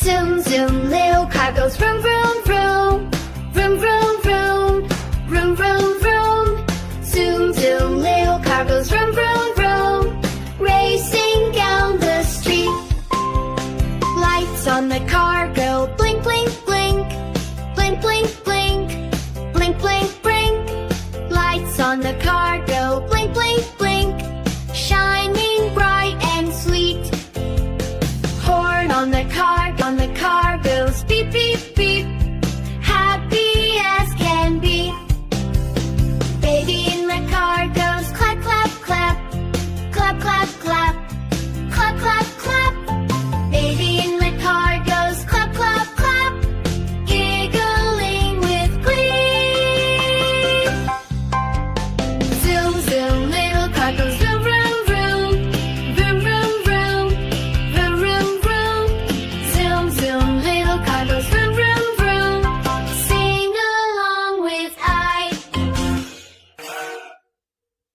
Zoom, zoom, little car goes vroom, vroom, vroom. Vroom, vroom, vroom. Vroom, vroom, vroom. Zoom, zoom, little car goes vroom, vroom, vroom. Racing down the street. Lights on the car go blink, blink, blink. Blink, blink, blink. Blink, blink, blink. Lights on the car go blink, blink, blink. Shining bright and sweet. Horn on the car goes beep, beep,